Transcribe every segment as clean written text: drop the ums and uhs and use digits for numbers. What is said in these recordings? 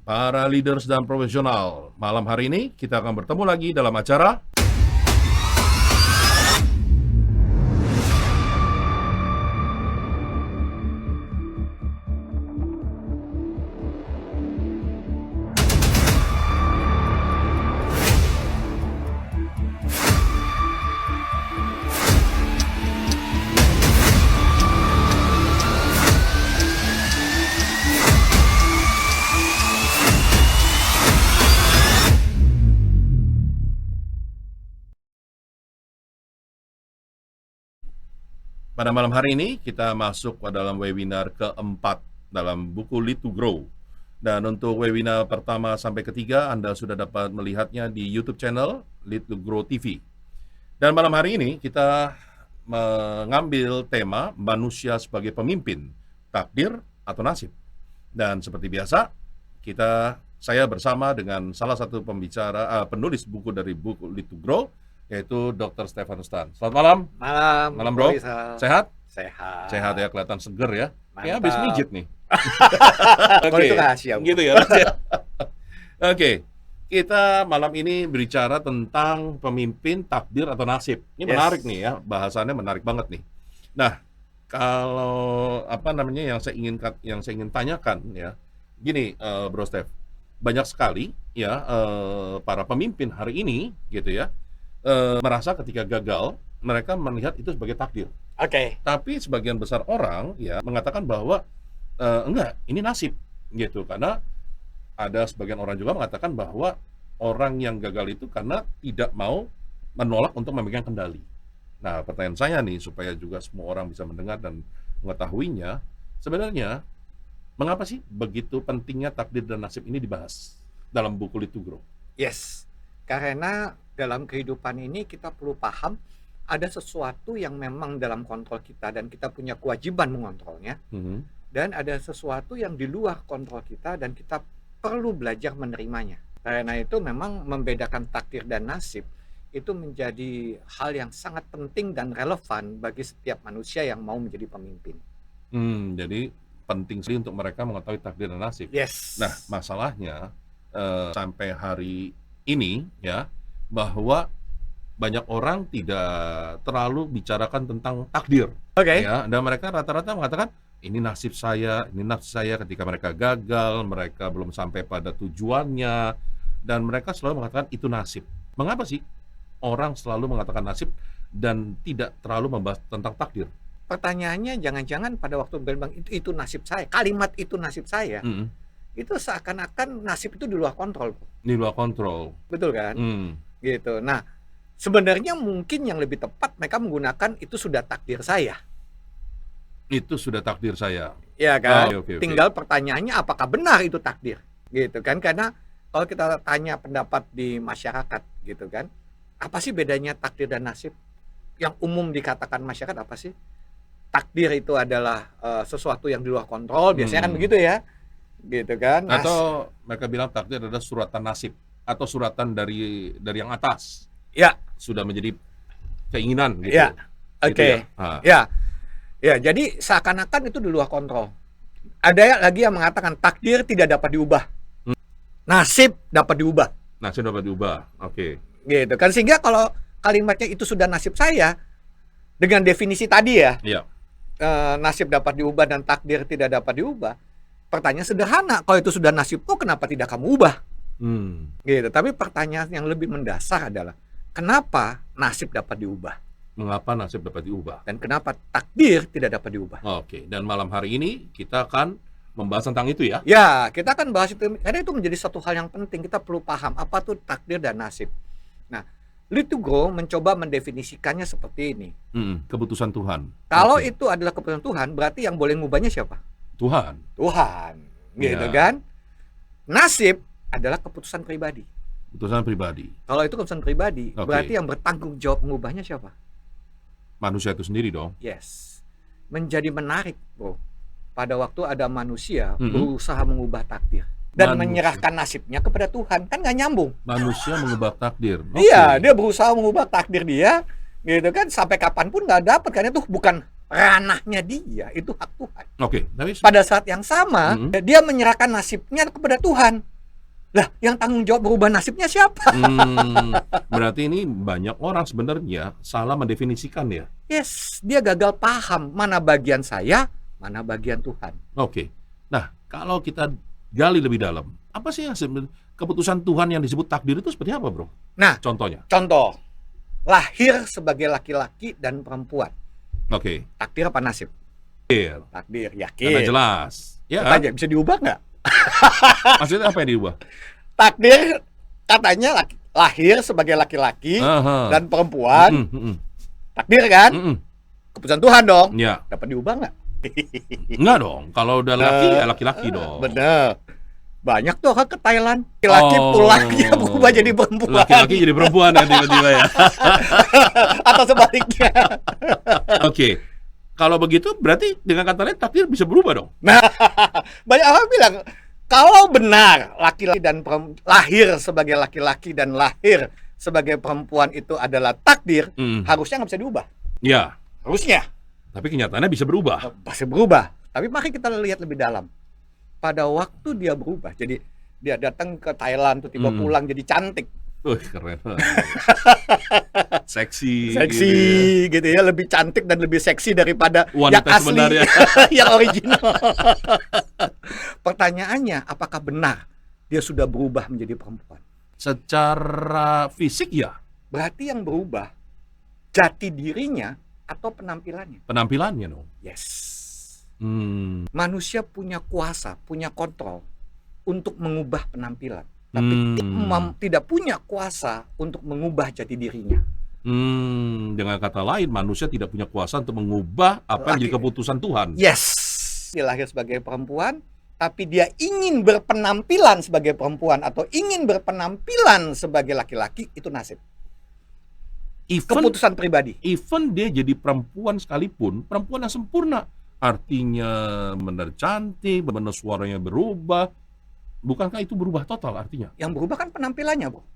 para leaders dan profesional. Malam hari ini kita akan bertemu lagi dalam acara pada malam hari ini kita masuk ke dalam webinar keempat dalam buku Lead to Grow. Dan untuk webinar pertama sampai ketiga Anda sudah dapat melihatnya di YouTube channel Lead to Grow TV. Dan malam hari ini kita mengambil tema manusia sebagai pemimpin, takdir atau nasib. Dan seperti biasa, saya bersama dengan salah satu penulis buku dari buku Lead to Grow, yaitu Dr. Stefanus Tan. Selamat malam. Malam Bro. Sehat? Sehat. Sehat ya, kelihatan seger ya. Kayak Mantap. habis mijit nih. Kalau itu rahasia, Bu. Gitu ya. Oke. Kita malam ini berbicara tentang pemimpin, takdir atau nasib. Ini Yes. menarik nih ya, bahasannya menarik banget nih. Nah, kalau yang saya ingin tanyakan ya. Gini, Bro Steph. Banyak sekali ya para pemimpin hari ini gitu ya. Merasa ketika gagal, mereka melihat itu sebagai takdir. Oke. Tapi sebagian besar orang ya mengatakan bahwa enggak, ini nasib gitu. Karena ada sebagian orang juga mengatakan bahwa orang yang gagal itu karena tidak mau menolak untuk memegang kendali. Nah, pertanyaan saya nih supaya juga semua orang bisa mendengar dan mengetahuinya, sebenarnya mengapa sih begitu pentingnya takdir dan nasib ini dibahas dalam buku Lead to Grow? Yes. Karena dalam kehidupan ini kita perlu paham ada sesuatu yang memang dalam kontrol kita dan kita punya kewajiban mengontrolnya, dan ada sesuatu yang di luar kontrol kita dan kita perlu belajar menerimanya. Karena itu memang membedakan takdir dan nasib itu menjadi hal yang sangat penting dan relevan bagi setiap manusia yang mau menjadi pemimpin. Jadi penting sekali untuk mereka mengetahui takdir dan nasib. Yes. Nah, masalahnya sampai hari ini ya, bahwa banyak orang tidak terlalu bicarakan tentang takdir. Oke. Ya, dan mereka rata-rata mengatakan ini nasib saya ketika mereka gagal, mereka belum sampai pada tujuannya, dan mereka selalu mengatakan itu nasib. Mengapa sih orang selalu mengatakan nasib dan tidak terlalu membahas tentang takdir? Pertanyaannya jangan-jangan pada waktu bilang itu nasib saya, kalimat itu nasib saya, itu seakan-akan nasib itu di luar kontrol. Di luar kontrol. Betul kan? Gitu. Nah, sebenarnya mungkin yang lebih tepat mereka menggunakan itu sudah takdir saya. Itu sudah takdir saya. Ya kan? Oke. Tinggal pertanyaannya apakah benar itu takdir? Gitu kan? Karena kalau kita tanya pendapat di masyarakat gitu kan, apa sih bedanya takdir dan nasib? Yang umum dikatakan masyarakat apa sih? Takdir itu adalah sesuatu yang di luar kontrol, biasanya kan begitu ya. Gitu kan? Atau mereka bilang takdir adalah suratan nasib atau suratan dari yang atas. Ya. Sudah menjadi keinginan gitu. Ya. Oke. Gitu ya? Ya, jadi seakan-akan itu di luar kontrol. Ada lagi yang mengatakan takdir tidak dapat diubah. Nasib dapat diubah. Nasib dapat diubah. Oke. Gitu kan, sehingga kalau kalimatnya itu sudah nasib saya dengan definisi tadi ya. Iya. Nasib dapat diubah dan takdir tidak dapat diubah. Pertanyaan sederhana, kalau itu sudah nasibku kenapa tidak kamu ubah? Gitu. Tapi pertanyaan yang lebih mendasar adalah kenapa nasib dapat diubah? Mengapa nasib dapat diubah? Dan kenapa takdir tidak dapat diubah? Oke. Dan malam hari ini kita akan membahas tentang itu ya. Ya, kita akan bahas itu karena itu menjadi satu hal yang penting. Kita perlu paham apa tuh takdir dan nasib. Nah, Lead to Grow mencoba mendefinisikannya seperti ini. Keputusan Tuhan. Kalau Oke. itu adalah keputusan Tuhan, berarti yang boleh ngubahnya siapa? Tuhan. Gitu Ya. kan? Nasib adalah keputusan pribadi. Keputusan pribadi. Kalau itu keputusan pribadi, Oke. berarti yang bertanggung jawab mengubahnya siapa? Manusia itu sendiri dong. Yes. Menjadi menarik, Bro. Pada waktu ada manusia berusaha mengubah takdir dan Manusia. menyerahkan nasibnya kepada Tuhan, kan nggak nyambung. Manusia mengubah takdir. Oke. Iya, dia berusaha mengubah takdir dia, gitu kan, sampai kapanpun nggak dapat, karena itu bukan ranahnya dia, itu hak Tuhan. Oke. Tapi Pada saat yang sama, dia menyerahkan nasibnya kepada Tuhan. Lah, yang tanggung jawab berubah nasibnya siapa? Berarti ini banyak orang sebenarnya salah mendefinisikan ya. Yes, dia gagal paham mana bagian saya, mana bagian Tuhan. Oke. Nah, kalau kita gali lebih dalam, apa sih yang sebenarnya keputusan Tuhan yang disebut takdir itu seperti apa, Bro? Nah, Contohnya. contoh, lahir sebagai laki-laki dan perempuan. Oke. Takdir apa nasib? Takdir. Takdir, Karena yakin. jelas. Ya, Tanya, bisa diubah nggak? maksudnya apa yang diubah? Takdir katanya lahir sebagai laki-laki Aha. dan perempuan. Mm-mm. Takdir kan? Mm-mm. Keputusan Tuhan dong. Ya, Dapat diubah nggak? enggak dong. Kalau udah laki ya laki-laki dong. Bener. Banyak tuh orang ke Thailand. Laki-laki pulangnya berubah jadi perempuan. Laki-laki jadi perempuan ya tiba-tiba ya. Atau sebaliknya. Oke. Kalau begitu berarti dengan kata lain takdir bisa berubah dong. Nah, banyak orang bilang, kalau benar laki-laki dan lahir sebagai laki-laki dan lahir sebagai perempuan itu adalah takdir, harusnya nggak bisa diubah. Ya. Harusnya. Tapi kenyataannya bisa berubah. Pasti berubah. Tapi mari kita lihat lebih dalam. Pada waktu dia berubah, jadi dia datang ke Thailand tuh tiba pulang jadi cantik. Keren. Seksi Seksi gitu ya, lebih cantik dan lebih seksi daripada wanita yang asli, sebenarnya. yang original. Pertanyaannya, apakah benar dia sudah berubah menjadi perempuan? Secara fisik ya. Berarti yang berubah jati dirinya atau penampilannya? Penampilannya dong. Yes. Manusia Manusia punya kuasa, punya kontrol untuk mengubah penampilan, tapi tidak punya kuasa untuk mengubah jati dirinya. Dengan kata lain, manusia tidak punya kuasa untuk mengubah apa yang jadi keputusan Tuhan. Yes. Dia lahir sebagai perempuan, tapi dia ingin berpenampilan sebagai perempuan atau ingin berpenampilan sebagai laki-laki, itu nasib. Keputusan pribadi. Even dia jadi perempuan sekalipun, perempuan yang sempurna. Artinya benar cantik, benar suaranya berubah. Bukankah itu berubah total artinya? Yang berubah kan penampilannya, Bro.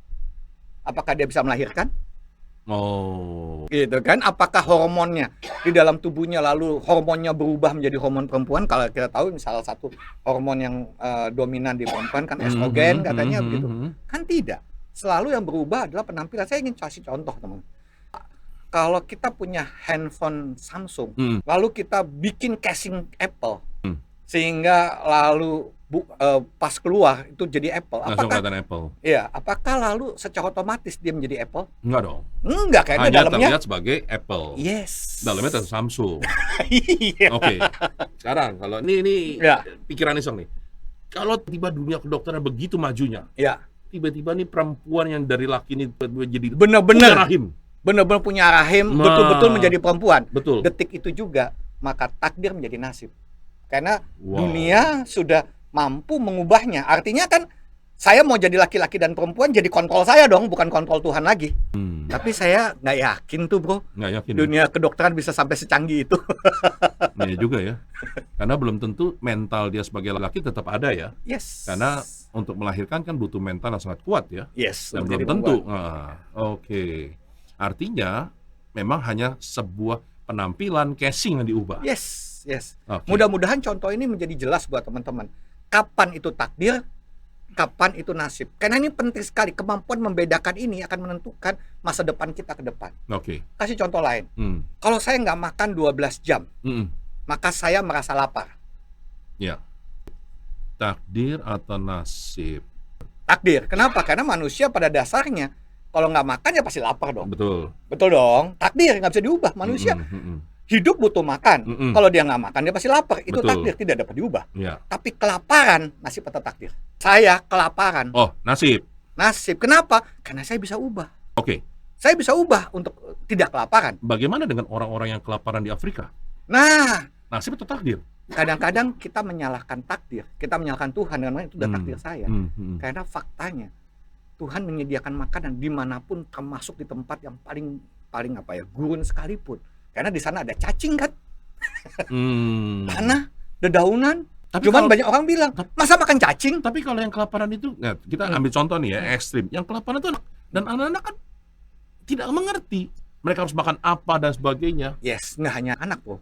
Apakah dia bisa melahirkan? Oh. Gitu kan? Apakah hormonnya di dalam tubuhnya lalu hormonnya berubah menjadi hormon perempuan? Kalau kita tahu salah satu hormon yang dominan di perempuan kan estrogen katanya begitu. Kan tidak. Selalu yang berubah adalah penampilan. Saya ingin kasih contoh, teman. Kalau kita punya handphone Samsung, lalu kita bikin casing Apple, sehingga lalu pas keluar itu jadi Apple. Langsung kelihatan Apple. Iya, apakah lalu secara otomatis dia menjadi Apple? Enggak dong. Enggak, kayaknya Hanya dalamnya terlihat sebagai Apple. yes. Dalamnya tetap Samsung. Iya. Oke. Sekarang kalau ini Ya. pikiran Isong nih. Kalau tiba dunia kedokteran begitu majunya, Ya, tiba-tiba nih perempuan yang dari laki ini jadi benar-benar rahim. benar-benar punya rahim, Nah. betul-betul menjadi perempuan. Betul. Detik itu juga maka takdir menjadi nasib. Karena Wow. dunia sudah mampu mengubahnya. Artinya kan saya mau jadi laki-laki dan perempuan jadi kontrol saya dong, bukan kontrol Tuhan lagi. Tapi saya nggak yakin tuh, Bro. Nggak yakin. Dunia kedokteran bisa sampai secanggih itu. Iya juga ya. Karena belum tentu mental dia sebagai laki tetap ada ya. Yes. Karena untuk melahirkan kan butuh mental yang sangat kuat ya. yes, Dan menjadi belum tentu. perempuan. Oke. Artinya memang hanya sebuah penampilan casing yang diubah. Yes, yes. Oke. Mudah-mudahan contoh ini menjadi jelas buat teman-teman. Kapan itu takdir, kapan itu nasib. Karena ini penting sekali. Kemampuan membedakan ini akan menentukan masa depan kita ke depan. Oke. Kasih contoh lain. Hmm. Kalau saya nggak makan 12 jam, Mm-mm. maka saya merasa lapar. Ya. Takdir atau nasib. Takdir. Kenapa? Karena manusia pada dasarnya kalau nggak makan ya pasti lapar dong. Betul. Betul dong. Takdir nggak bisa diubah. Manusia hidup butuh makan. Kalau dia nggak makan dia pasti lapar. Itu Betul. takdir, tidak dapat diubah. Ya. Tapi kelaparan nasib atau takdir? Saya kelaparan. Oh, nasib. Nasib. Kenapa? Karena saya bisa ubah. Oke. Saya bisa ubah untuk tidak kelaparan. Bagaimana dengan orang-orang yang kelaparan di Afrika? Nah, Nasib atau takdir? kadang-kadang kita menyalahkan takdir. Kita menyalahkan Tuhan dengan itu udah takdir saya. Karena faktanya Tuhan menyediakan makanan dimanapun, termasuk di tempat yang paling gurun sekalipun. Karena di sana ada cacing kan, tanah, dedaunan. Tapi Cuman kalau- banyak orang bilang, masa makan cacing? Tapi kalau yang kelaparan itu, nah, kita ambil contoh nih ya, ekstrim. Yang kelaparan itu dan anak-anak kan tidak mengerti. Mereka harus makan apa dan sebagainya. Yes, nggak hanya anak, Bro.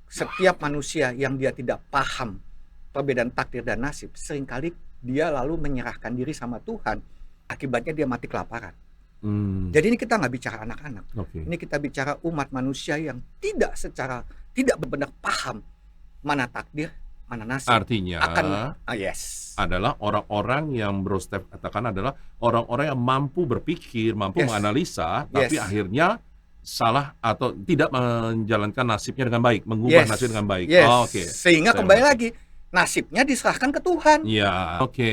Setiap manusia yang dia tidak paham perbedaan takdir dan nasib, seringkali dia lalu menyerahkan diri sama Tuhan, akibatnya dia mati kelaparan. Hmm. Jadi ini kita nggak bicara anak-anak. Oke. Ini kita bicara umat manusia yang tidak benar paham mana takdir, mana nasib. Artinya Yes. adalah orang-orang yang Bro Steph katakan adalah orang-orang yang mampu berpikir, mampu Yes. menganalisa, tapi Yes. akhirnya salah atau tidak menjalankan nasibnya dengan baik, mengubah Yes. nasib dengan baik. Yes. Oh, oke. Sehingga Saya kembali mengerti. lagi, nasibnya diserahkan ke Tuhan. Ya, oke.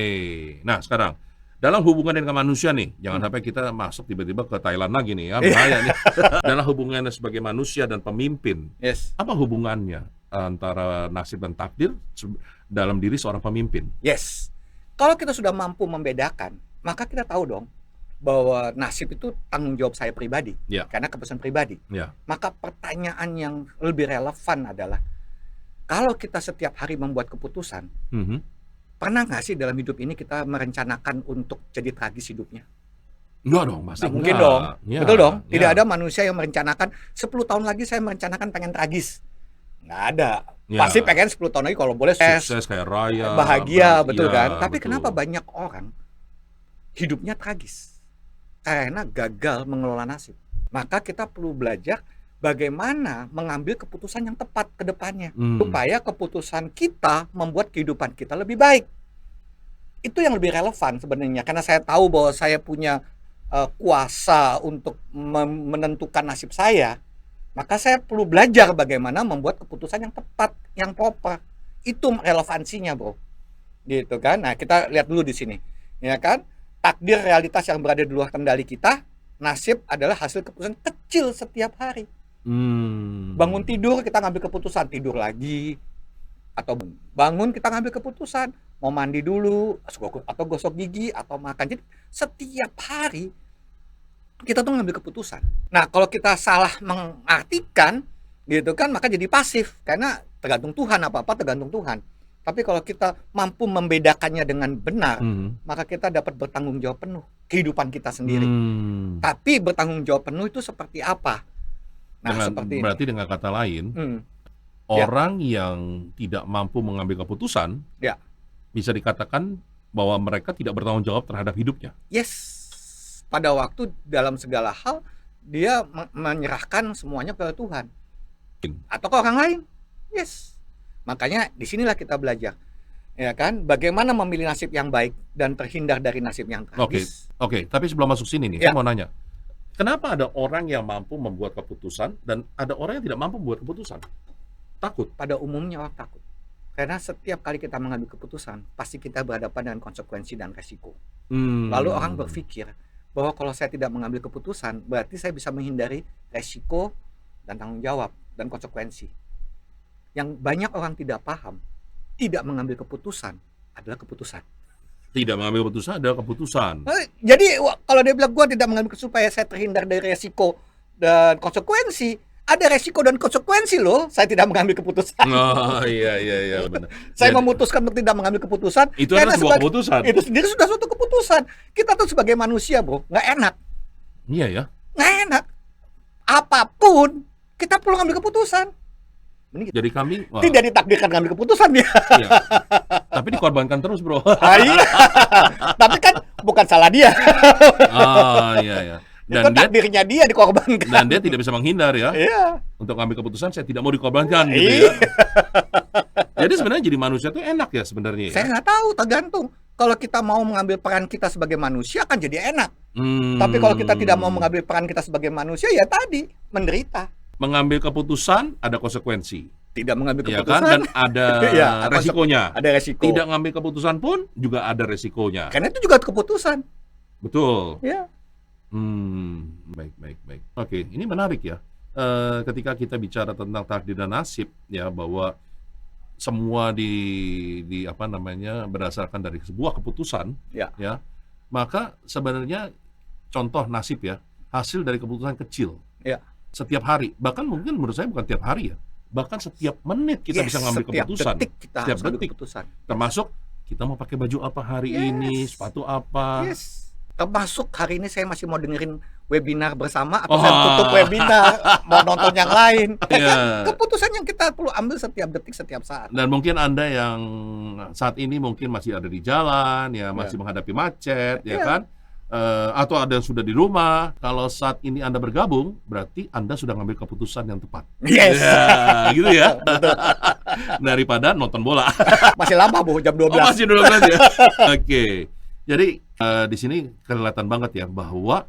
Nah, sekarang dalam hubungan dengan manusia nih, jangan sampai kita masuk tiba-tiba ke Thailand lagi nih ya, bahaya nih. Dalam hubungannya sebagai manusia dan pemimpin, Yes. apa hubungannya antara nasib dan takdir dalam diri seorang pemimpin? Yes. Kalau kita sudah mampu membedakan, maka kita tahu dong bahwa nasib itu tanggung jawab saya pribadi, Ya. karena keputusan pribadi. Ya. Maka pertanyaan yang lebih relevan adalah, kalau kita setiap hari membuat keputusan, Mhm. pernah nggak sih dalam hidup ini kita merencanakan untuk jadi tragis hidupnya? Enggak dong, pasti Nggak mungkin enggak. dong. Ya, Betul dong? ya. Tidak ada manusia yang merencanakan 10 tahun lagi saya merencanakan pengen tragis. Nggak ada. Ya. Pasti pengen 10 tahun lagi kalau boleh Sukses kayak raya, bahagia, betul ya, kan? Tapi betul. kenapa banyak orang hidupnya tragis? Karena gagal mengelola nasib. Maka kita perlu belajar bagaimana mengambil keputusan yang tepat ke depannya. Supaya keputusan kita membuat kehidupan kita lebih baik. Itu yang lebih relevan sebenarnya. Karena saya tahu bahwa saya punya kuasa untuk menentukan nasib saya. Maka saya perlu belajar bagaimana membuat keputusan yang tepat, yang proper. Itu relevansinya, bro. Gitu kan? Nah, kita lihat dulu di sini. Ya kan? Takdir realitas yang berada di luar kendali kita, nasib adalah hasil keputusan kecil setiap hari. Bangun tidur kita ngambil keputusan, tidur lagi. Atau bangun kita ngambil keputusan, mau mandi dulu, atau gosok gigi, atau makan. Jadi setiap hari kita tuh ngambil keputusan. Nah, kalau kita salah mengartikan, gitu kan, maka jadi pasif. Karena tergantung Tuhan, apa-apa tergantung Tuhan. Tapi kalau kita mampu membedakannya dengan benar, maka kita dapat bertanggung jawab penuh kehidupan kita sendiri. Tapi bertanggung jawab penuh itu seperti apa? Nah, berarti dengan kata lain, orang yang tidak mampu mengambil keputusan, Ya. bisa dikatakan bahwa mereka tidak bertanggung jawab terhadap hidupnya. Yes. Pada waktu dalam segala hal dia menyerahkan semuanya kepada Tuhan atau ke orang lain. Yes. Makanya disinilah kita belajar, ya kan, bagaimana memilih nasib yang baik dan terhindar dari nasib yang tragis. Oke. Tapi sebelum masuk sini nih, Ya. saya mau nanya, kenapa ada orang yang mampu membuat keputusan dan ada orang yang tidak mampu membuat keputusan? Takut. Pada umumnya orang takut, karena setiap kali kita mengambil keputusan, pasti kita berhadapan dengan konsekuensi dan resiko. Lalu orang berpikir bahwa kalau saya tidak mengambil keputusan, berarti saya bisa menghindari resiko dan tanggung jawab dan konsekuensi. Yang banyak orang tidak paham, tidak mengambil keputusan adalah keputusan. Tidak mengambil keputusan adalah keputusan. Jadi kalau dia bilang gue tidak mengambil keputusan supaya saya terhindar dari resiko dan konsekuensi, ada resiko dan konsekuensi loh. Saya tidak mengambil keputusan. Oh iya benar. Saya memutuskan untuk tidak mengambil keputusan. Itu adalah sebuah keputusan. Itu sendiri sudah suatu keputusan. Kita tuh sebagai manusia, bro, nggak enak. Iya ya. Nggak enak. Apapun kita perlu ngambil keputusan. Jadi kami tidak ditakdirkan ngambil keputusan dia. Iya. Tapi dikorbankan terus, bro. Iya. Tapi kan bukan salah dia. Iya. Dan itu takdirnya dia dikorbankan. Dan dia tidak bisa menghindar ya. Iya. Untuk ngambil keputusan saya tidak mau dikorbankan gitu ya. Jadi sebenarnya jadi manusia itu enak ya sebenarnya. Saya nggak tahu, tergantung. Kalau kita mau mengambil peran kita sebagai manusia kan jadi enak. Tapi kalau kita tidak mau mengambil peran kita sebagai manusia, ya tadi menderita. Mengambil keputusan ada konsekuensi. Tidak mengambil Ya keputusan kan? Dan ada ya, resikonya. Ada resiko. Tidak mengambil keputusan pun juga ada resikonya. Karena itu juga keputusan. Betul. Ya. Baik. Oke, ini menarik ya. Ketika kita bicara tentang takdir dan nasib, ya bahwa semua di apa namanya berdasarkan dari sebuah keputusan, Ya. maka sebenarnya contoh nasib ya, hasil dari keputusan kecil. Ya. Setiap hari, bahkan mungkin menurut saya bukan tiap hari ya, bahkan setiap menit kita bisa ngambil keputusan. Detik kita Setiap harus ambil detik. keputusan. Termasuk kita mau pakai baju apa hari ini, sepatu apa. Yes. Termasuk hari ini saya masih mau dengerin webinar bersama atau saya tutup webinar, mau nonton yang lain. Kan keputusan yang kita perlu ambil setiap detik, setiap saat. Dan mungkin Anda yang saat ini mungkin masih ada di jalan, ya masih menghadapi macet, ya kan? Atau ada yang sudah di rumah. Kalau saat ini Anda bergabung, berarti Anda sudah ngambil keputusan yang tepat. Yes. Ya, gitu ya. Daripada nonton bola. Masih lama, Bu, jam 12. Oh, masih 12 ya. Oke. Jadi di sini kelihatan banget ya bahwa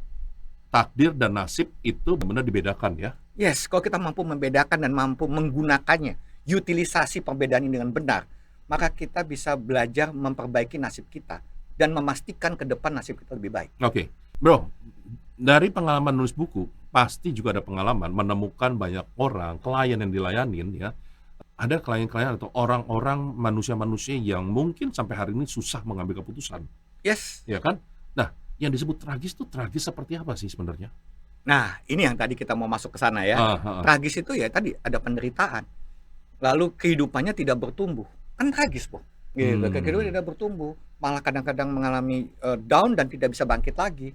takdir dan nasib itu benar dibedakan ya. Yes, kalau kita mampu membedakan dan mampu menggunakannya, utilisasi perbedaan ini dengan benar, maka kita bisa belajar memperbaiki nasib kita dan memastikan ke depan nasib kita lebih baik. Oke. Bro, dari pengalaman nulis buku, pasti juga ada pengalaman menemukan banyak orang, klien yang dilayanin ya. Ada klien-klien atau orang-orang, manusia-manusia yang mungkin sampai hari ini susah mengambil keputusan. Yes. Ya kan? Nah, yang disebut tragis itu tragis seperti apa sih sebenarnya? Nah, ini yang tadi kita mau masuk ke sana ya. Tragis itu ya tadi ada penderitaan. Lalu kehidupannya tidak bertumbuh. Kan tragis, Bu. Gitu. Kehidupan tidak bertumbuh. Malah kadang-kadang mengalami down dan tidak bisa bangkit lagi.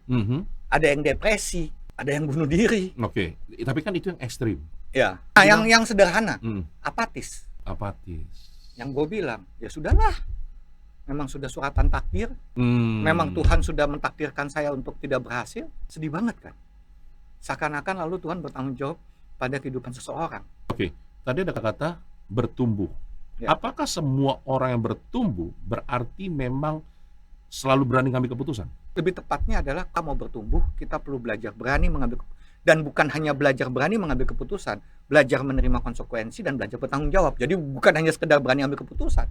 Ada yang depresi, ada yang bunuh diri. Oke. Tapi kan itu yang ekstrim. Ya. Nah, yang sederhana, apatis. Apatis. Yang gue bilang, ya sudahlah. Memang sudah suratan takdir. Memang Tuhan sudah mentakdirkan saya untuk tidak berhasil. Sedih banget kan? Seakan-akan lalu Tuhan bertanggung jawab pada kehidupan seseorang. Oke. Tadi ada kata bertumbuh. Ya. Apakah semua orang yang bertumbuh berarti memang selalu berani mengambil keputusan? Lebih tepatnya adalah kita mau bertumbuh, kita perlu belajar berani mengambil keputusan. Dan bukan hanya belajar berani mengambil keputusan, belajar menerima konsekuensi dan belajar bertanggung jawab. Jadi bukan hanya sekedar berani ambil keputusan.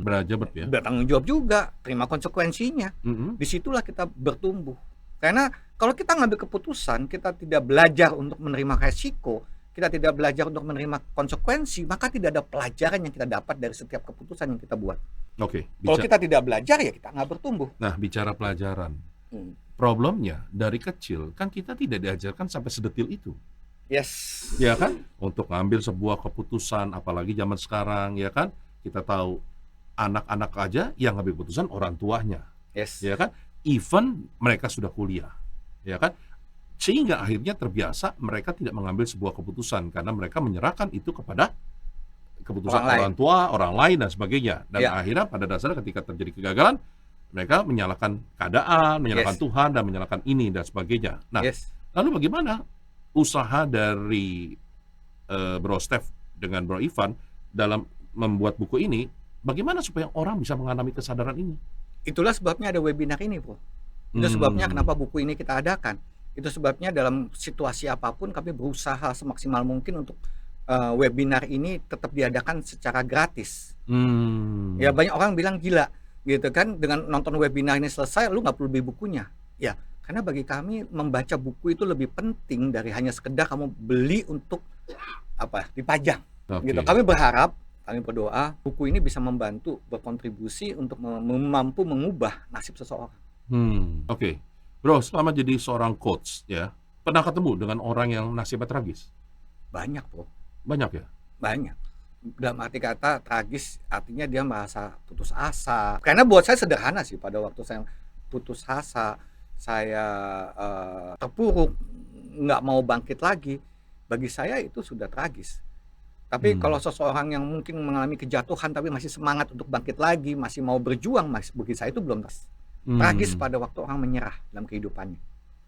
Belajar ya. Bertanggung jawab juga, terima konsekuensinya. Disitulah kita bertumbuh. Karena kalau kita ngambil keputusan, kita tidak belajar untuk menerima resiko, kita tidak belajar untuk menerima konsekuensi, maka tidak ada pelajaran yang kita dapat dari setiap keputusan yang kita buat. Oke. Kalau kita tidak belajar, ya kita nggak bertumbuh. Nah, bicara pelajaran. Problemnya dari kecil kan kita tidak diajarkan sampai sedetil itu. Yes. Ya kan? Untuk ngambil sebuah keputusan, apalagi zaman sekarang, ya kan? Kita tahu anak-anak aja yang ngambil keputusan orang tuanya. Yes. Ya kan? Even mereka sudah kuliah. Ya kan? Sehingga akhirnya terbiasa mereka tidak mengambil sebuah keputusan karena mereka menyerahkan itu kepada keputusan orang tua, orang lain dan sebagainya. Dan akhirnya pada dasarnya ketika terjadi kegagalan, mereka menyalahkan keadaan, menyalahkan Tuhan dan menyalahkan ini dan sebagainya. Nah, lalu bagaimana usaha dari Bro Steph dengan Bro Ivan dalam membuat buku ini? Bagaimana supaya orang bisa mengalami kesadaran ini? Itulah sebabnya ada webinar ini, Bro. Itu sebabnya kenapa buku ini kita adakan. Itu sebabnya dalam situasi apapun kami berusaha semaksimal mungkin untuk webinar ini tetap diadakan secara gratis. Ya banyak orang bilang gila, gitu kan, dengan nonton webinar ini selesai, lu nggak perlu beli bukunya. Ya, karena bagi kami membaca buku itu lebih penting dari hanya sekedar kamu beli untuk dipajang. Gitu. Kami berharap, kami berdoa buku ini bisa membantu berkontribusi untuk mampu mengubah nasib seseorang. Oke. Bro, selama jadi seorang coach ya, pernah ketemu dengan orang yang nasibnya tragis? Banyak, Bro. Banyak ya? Banyak. Dalam arti kata tragis artinya dia merasa putus asa. Karena buat saya sederhana sih, pada waktu saya putus asa, saya terpuruk, nggak mau bangkit lagi, bagi saya itu sudah tragis. Tapi kalau seseorang yang mungkin mengalami kejatuhan tapi masih semangat untuk bangkit lagi, masih mau berjuang, bagi saya itu belum tragis pada waktu orang menyerah dalam kehidupannya.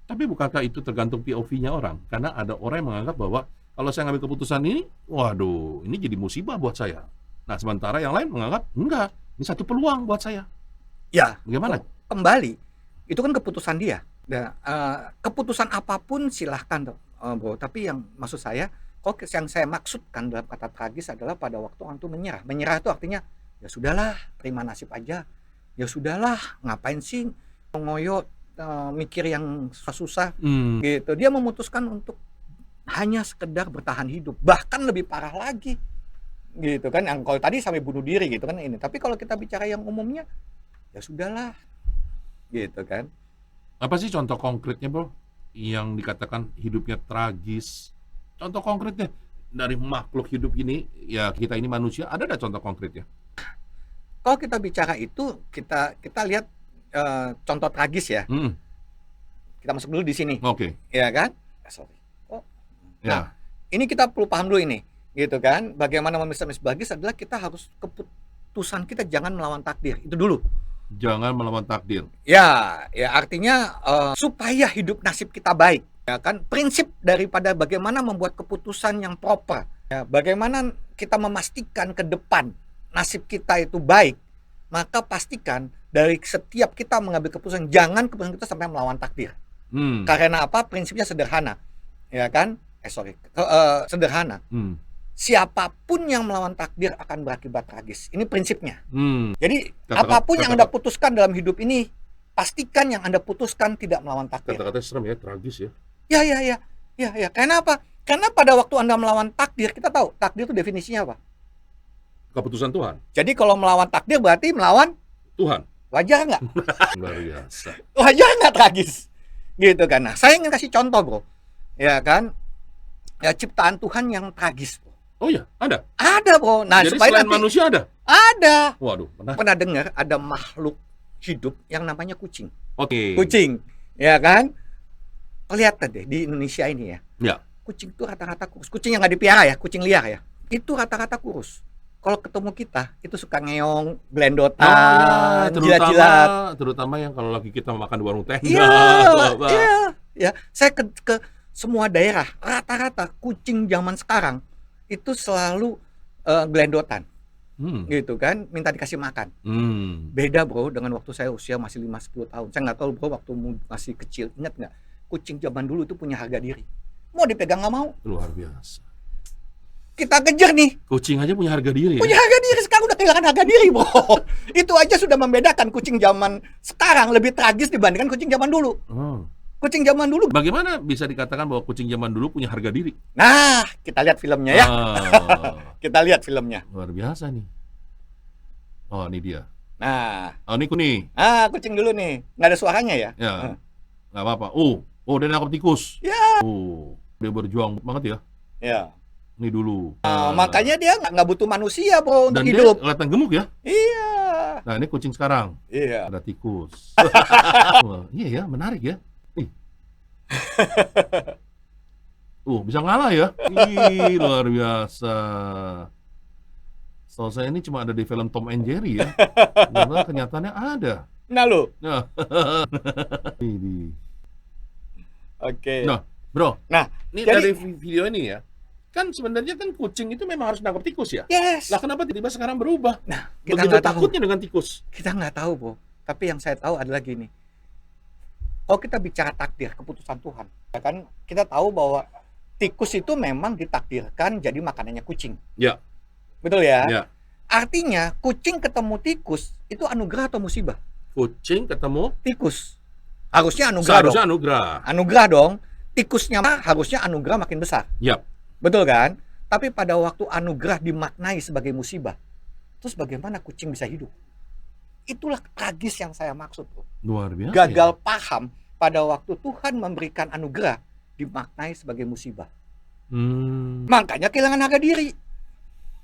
Tapi bukankah itu tergantung POV-nya orang? Karena ada orang yang menganggap bahwa kalau saya ngambil keputusan ini, waduh, ini jadi musibah buat saya. Nah, sementara yang lain menganggap, enggak, ini satu peluang buat saya. Ya, bagaimana? Kembali, itu kan keputusan dia. Dan, keputusan apapun silahkan, Bro. Tapi yang maksud saya, yang saya maksudkan dalam kata tragis adalah pada waktu orang itu menyerah. Menyerah itu artinya, ya sudahlah, terima nasib aja. Ya sudahlah, ngapain sih ngoyo mikir yang susah gitu. Dia memutuskan untuk hanya sekedar bertahan hidup, bahkan lebih parah lagi gitu kan, yang kalau tadi sampai bunuh diri gitu kan ini. Tapi kalau kita bicara yang umumnya, ya sudahlah gitu kan. Apa sih contoh konkretnya, Bro, yang dikatakan hidupnya tragis? Contoh konkretnya dari makhluk hidup ini, ya kita ini manusia, ada nggak contoh konkretnya? Kalau kita bicara itu, kita lihat contoh tragis ya. Kita masuk dulu di sini, Oke. ya kan? Sorry. Oh. Nah, Ya. ini kita perlu paham dulu ini, gitu kan? Bagaimana memisah Bagis adalah kita harus keputusan kita jangan melawan takdir. Itu dulu. Jangan melawan takdir. Ya, ya artinya supaya hidup nasib kita baik, ya kan? Prinsip daripada bagaimana membuat keputusan yang proper, ya, bagaimana kita memastikan ke depan nasib kita itu baik, maka pastikan dari setiap kita mengambil keputusan jangan keputusan kita sampai melawan takdir. Karena apa? Prinsipnya sederhana, ya kan? Sederhana. Siapapun yang melawan takdir akan berakibat tragis. Ini prinsipnya. Jadi apapun yang Anda putuskan dalam hidup ini, pastikan yang Anda putuskan tidak melawan takdir. Kata-kata serem ya, tragis ya. Ya. Karena apa? Karena pada waktu Anda melawan takdir, kita tahu takdir itu definisinya apa? Keputusan Tuhan. Jadi kalau melawan takdir berarti melawan Tuhan. Wajar nggak? Luar biasa. Wajar nggak tragis? Gitu kan. Nah, saya ingin kasih contoh, bro. Ya kan? Ya, ciptaan Tuhan yang tragis. Oh ya, ada? Ada, bro. Nah, jadi supaya selain nanti, manusia ada? ada. Waduh, Pernah dengar ada makhluk hidup yang namanya kucing? Oke. Kucing, ya kan? Kelihatan deh di Indonesia ini ya. Ya. Kucing itu rata-rata kurus. Kucing yang nggak dipelihara ya, kucing liar ya. Itu rata-rata kurus. Kalau ketemu kita, itu suka ngeong, gelendotan, jilat-jilat. Terutama yang kalau lagi kita makan di warung tenda. Iya. Saya ke semua daerah, rata-rata kucing zaman sekarang itu selalu gelendotan, gitu kan, minta dikasih makan. Beda, bro, dengan waktu saya usia masih 5-10 tahun. Saya nggak tahu, bro, waktu masih kecil, ingat nggak? Kucing zaman dulu itu punya harga diri. Mau dipegang nggak mau. Luar biasa. Kita kejar nih. Kucing aja punya harga diri. Punya harga diri, sekarang udah kehilangan harga diri, bro. Itu aja sudah membedakan kucing zaman sekarang lebih tragis dibandingkan kucing zaman dulu. Kucing zaman dulu. Bagaimana bisa dikatakan bahwa kucing zaman dulu punya harga diri? Nah, kita lihat filmnya ya. Kita lihat filmnya. Luar biasa nih. Oh, ini dia. Nah. Oh, ini kuning. Kucing dulu nih. Nggak ada suaranya ya? Ya. Nggak apa-apa. Oh, dia nangkap tikus. Ya. Dia berjuang banget ya. Ya. Ini dulu. Makanya dia nggak butuh manusia, bro, untuk dan hidup. Dan dia kelihatan gemuk ya. Iya. Nah, ini kucing sekarang. Iya. Ada tikus. Iya ya, menarik ya. Bisa ngalah ya. Luar biasa. Setahu saya ini cuma ada di film Tom and Jerry ya. Karena kenyataannya ada. Nah lo. Oke. Nah, bro. Nah, ini dari video ini ya. Kan sebenarnya kan kucing itu memang harus nangkap tikus ya. Yes. Lah kenapa tiba-tiba sekarang berubah? Nah, kita begitu nggak tahu. takutnya dengan tikus. Kita nggak tahu, bro. Tapi yang saya tahu adalah gini. Kalau kita bicara takdir, keputusan Tuhan, ya kan kita tahu bahwa tikus itu memang ditakdirkan jadi makanannya kucing. Ya. Betul ya? Ya. Artinya kucing ketemu tikus itu anugerah atau musibah? Kucing ketemu tikus. Harusnya anugerah. Seharusnya dong. anugerah. Anugerah dong. Tikusnya harusnya anugerah makin besar. Yap. Betul kan? Tapi pada waktu anugerah dimaknai sebagai musibah, terus bagaimana kucing bisa hidup? Itulah tragis yang saya maksud, bro. Luar biasa. Gagal paham pada waktu Tuhan memberikan anugerah dimaknai sebagai musibah. Makanya kehilangan harga diri.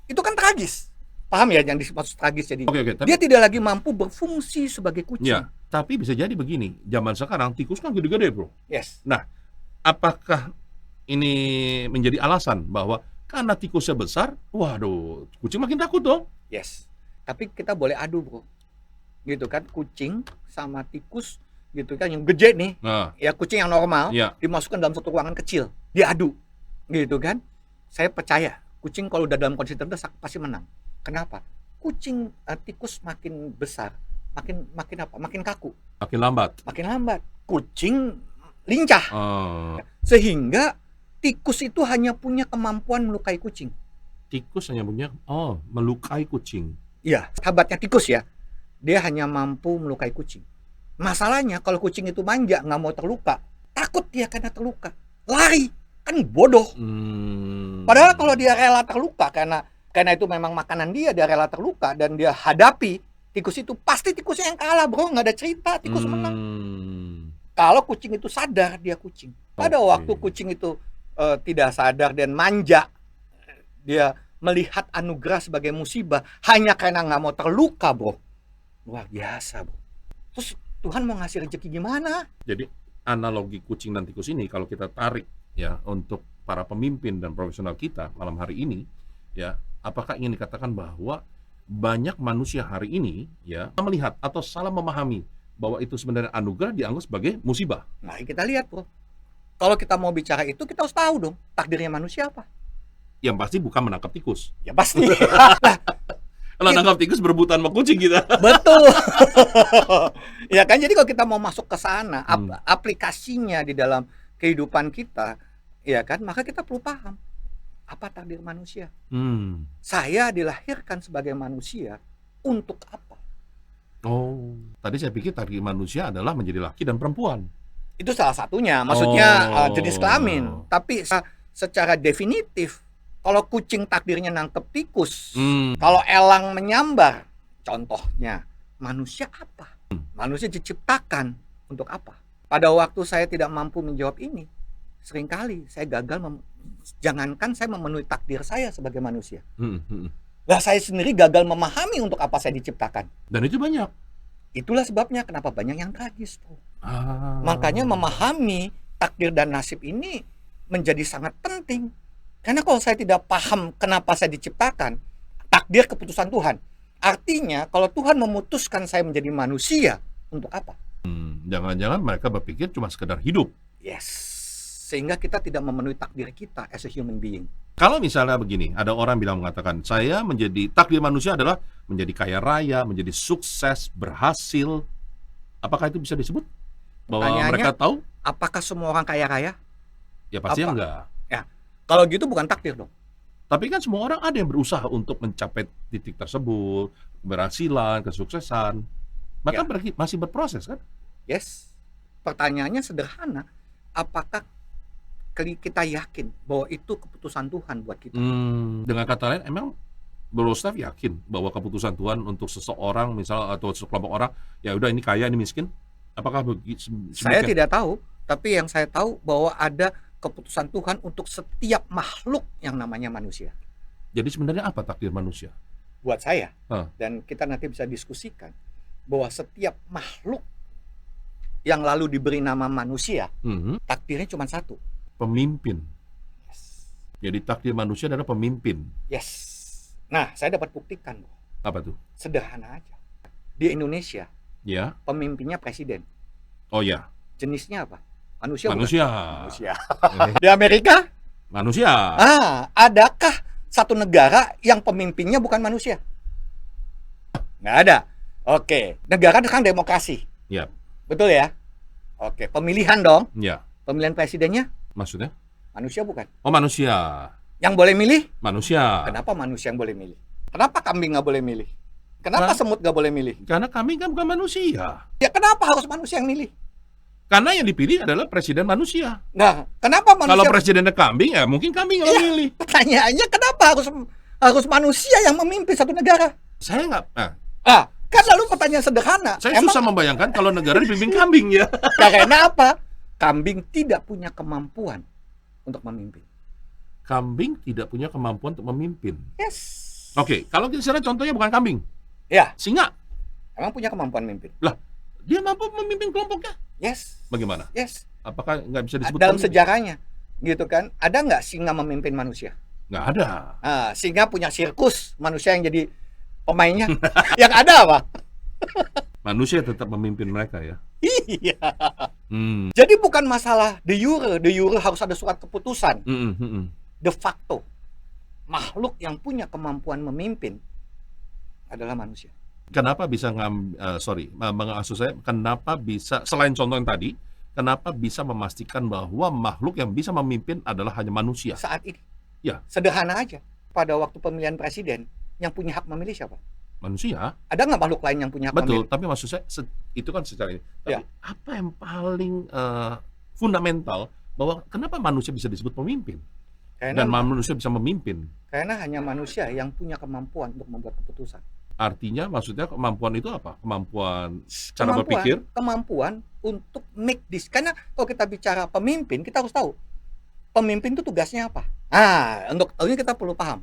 Itu kan tragis. Paham ya yang dimaksud tragis jadi? Oke, dia tidak lagi mampu berfungsi sebagai kucing. Ya, tapi bisa jadi begini. Zaman sekarang tikus kan gede-gede, bro. Yes. Nah, apakah ini menjadi alasan bahwa karena tikusnya besar, waduh, kucing makin takut dong? Yes. Tapi kita boleh adu, bro. Gitu kan, kucing sama tikus gitu kan yang gede nih. Ya kucing yang normal dimasukkan dalam satu ruangan kecil, diadu. Gitu kan? Saya percaya kucing kalau udah dalam kondisi tertentu pasti menang. Kenapa? Kucing tikus makin besar, makin apa? Makin kaku. Makin lambat. Makin lambat. Kucing lincah. Sehingga tikus itu hanya punya kemampuan melukai kucing. Tikus hanya punya melukai kucing. Iya, sahabatnya tikus ya. Dia hanya mampu melukai kucing. Masalahnya kalau kucing itu manja, nggak mau terluka, takut dia karena terluka, lari, kan bodoh. Padahal kalau dia rela terluka karena itu memang makanan dia rela terluka dan dia hadapi tikus itu, pasti tikusnya yang kalah, bro. Nggak ada cerita tikus menang. Kalau kucing itu sadar dia kucing. Pada waktu kucing itu tidak sadar dan manja, dia melihat anugerah sebagai musibah hanya karena nggak mau terluka, bro. Luar biasa, bro. Terus Tuhan mau ngasih rezeki gimana? Jadi analogi kucing dan tikus ini kalau kita tarik ya untuk para pemimpin dan profesional kita malam hari ini, ya, apakah ingin dikatakan bahwa banyak manusia hari ini ya melihat atau salah memahami bahwa itu sebenarnya anugerah dianggap sebagai musibah? Mari kita lihat, Bro. Kalau kita mau bicara itu, kita harus tahu dong takdirnya manusia apa. Yang pasti bukan menangkap tikus. Ya pasti. Kalau nangkap tikus berebutan sama kucing kita. Betul. Ya kan, jadi kalau kita mau masuk ke sana, aplikasinya di dalam kehidupan kita, ya kan, maka kita perlu paham apa takdir manusia. Saya dilahirkan sebagai manusia untuk apa? Oh, tadi saya pikir takdir manusia adalah menjadi laki dan perempuan. Itu salah satunya, maksudnya jenis kelamin. Tapi secara definitif, kalau kucing takdirnya nangkep tikus, kalau elang menyambar, contohnya, manusia apa? Manusia diciptakan untuk apa? Pada waktu saya tidak mampu menjawab ini, seringkali saya gagal, jangankan saya memenuhi takdir saya sebagai manusia. Lah saya sendiri gagal memahami untuk apa saya diciptakan. Dan itu banyak. Itulah sebabnya kenapa banyak yang tragis tuh. Makanya memahami takdir dan nasib ini menjadi sangat penting. Karena kalau saya tidak paham kenapa saya diciptakan, takdir keputusan Tuhan. Artinya kalau Tuhan memutuskan saya menjadi manusia, untuk apa? Jangan-jangan mereka berpikir cuma sekedar hidup. Yes. Sehingga kita tidak memenuhi takdir kita as a human being. Kalau misalnya begini, ada orang mengatakan, saya menjadi takdir manusia adalah menjadi kaya raya, menjadi sukses, berhasil. Apakah itu bisa disebut? Bahwa mereka tahu? Apakah semua orang kaya raya? Ya pasti enggak. Ya, kalau gitu bukan takdir dong. Tapi kan semua orang ada yang berusaha untuk mencapai titik tersebut, keberhasilan, kesuksesan. Maka masih berproses kan? Yes. Pertanyaannya sederhana. Apakah kita yakin bahwa itu keputusan Tuhan buat kita? Dengan kata lain, emang Bro Steph yakin bahwa keputusan Tuhan untuk seseorang misal atau sekelompok orang, ya udah ini kaya ini miskin? Apakah begitu? Saya tidak tahu, tapi yang saya tahu bahwa ada keputusan Tuhan untuk setiap makhluk yang namanya manusia. Jadi sebenarnya apa takdir manusia? Buat saya, dan kita nanti bisa diskusikan, bahwa setiap makhluk yang lalu diberi nama manusia, takdirnya cuma satu. Pemimpin. Yes. Jadi takdir manusia adalah pemimpin. Yes. Nah, saya dapat buktikan. Apa tuh? Sederhana aja. Di Indonesia, ya, pemimpinnya presiden. Oh ya. Jenisnya apa? Manusia. Manusia. Manusia. Di Amerika? Manusia. Adakah satu negara yang pemimpinnya bukan manusia? Nggak ada. Oke. Negara kan demokrasi. Ya. Betul ya? Oke. Pemilihan dong. Ya. Pemilihan presidennya? Maksudnya? Manusia bukan? Oh, manusia. Yang boleh milih? Manusia. Kenapa manusia yang boleh milih? Kenapa kambing nggak boleh milih? Kenapa semut nggak boleh milih? Karena kambing kan bukan manusia. Ya kenapa harus manusia yang milih? Karena yang dipilih adalah presiden manusia. Nah, kenapa manusia? Kalau presidennya kambing, ya mungkin kambing yang milih. Pertanyaannya kenapa harus manusia yang memimpin satu negara? Saya nggak. Kan lalu pertanyaan sederhana. Saya susah membayangkan kalau negara dipimpin kambing ya. Karena apa? Kambing tidak punya kemampuan untuk memimpin. Kambing tidak punya kemampuan untuk memimpin. Yes. Oke, kalau misalnya contohnya bukan kambing. Ya. Singa. Emang punya kemampuan memimpin? Lah, dia mampu memimpin kelompoknya. Yes. Bagaimana? Yes. Apakah nggak bisa disebut dalam pemimpin? sejarahnya, gitu kan? Ada nggak singa memimpin manusia? Nggak ada. Singa punya sirkus, manusia yang jadi pemainnya. Yang ada apa? Manusia tetap memimpin mereka ya. Iya. Jadi bukan masalah de jure harus ada surat keputusan. De facto, makhluk yang punya kemampuan memimpin adalah manusia. Kenapa bisa maksud saya, kenapa bisa selain contoh yang tadi, kenapa bisa memastikan bahwa makhluk yang bisa memimpin adalah hanya manusia? Saat ini. Ya. Sederhana aja. Pada waktu pemilihan presiden, yang punya hak memilih siapa? Manusia. Ada nggak makhluk lain yang punya hak memilih? Betul, tapi maksud saya itu kan secara ini. Tapi Ya. apa yang paling fundamental bahwa kenapa manusia bisa disebut pemimpin? Dan manusia bisa memimpin? Karena hanya manusia yang punya kemampuan untuk membuat keputusan. Artinya maksudnya kemampuan itu apa? Kemampuan cara berpikir? Kemampuan untuk make this. Karena kalau kita bicara pemimpin, kita harus tahu pemimpin itu tugasnya apa. Untuk ini kita perlu paham.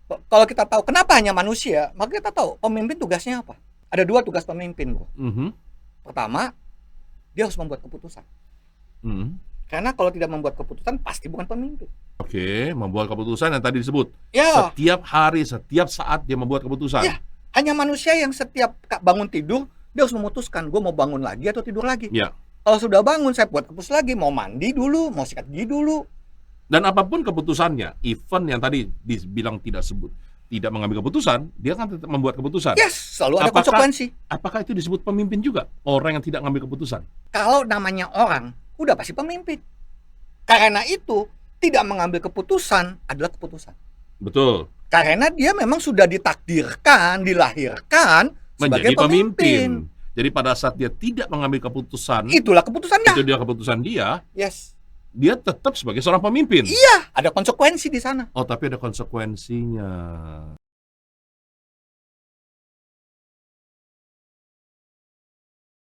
Kalau kita tahu kenapa hanya manusia, maka kita tahu pemimpin tugasnya apa. Ada dua tugas pemimpin, bro. Pertama, dia harus membuat keputusan. Mhm. Karena kalau tidak membuat keputusan pasti bukan pemimpin. Oke, membuat keputusan yang tadi disebut. Ya, Setiap hari, setiap saat dia membuat keputusan. ya, hanya manusia yang setiap bangun tidur dia harus memutuskan gue mau bangun lagi atau tidur lagi. Ya. Kalau sudah bangun saya buat keputusan lagi, mau mandi dulu, mau sikat gigi dulu. Dan apapun keputusannya, even yang tadi dibilang tidak mengambil keputusan, dia kan tetap membuat keputusan. Yes, selalu ada Apakah- konsekuensi. Apakah itu disebut pemimpin juga? Orang yang tidak mengambil keputusan. Kalau namanya orang, udah pasti pemimpin. Karena itu, tidak mengambil keputusan adalah keputusan. Betul. Karena dia memang sudah ditakdirkan, dilahirkan Menjadi sebagai pemimpin. Jadi pada saat dia tidak mengambil keputusan, Itulah keputusannya. itu dia keputusan dia, Yes. dia tetap sebagai seorang pemimpin. Iya, ada konsekuensi di sana. Oh, tapi ada konsekuensinya.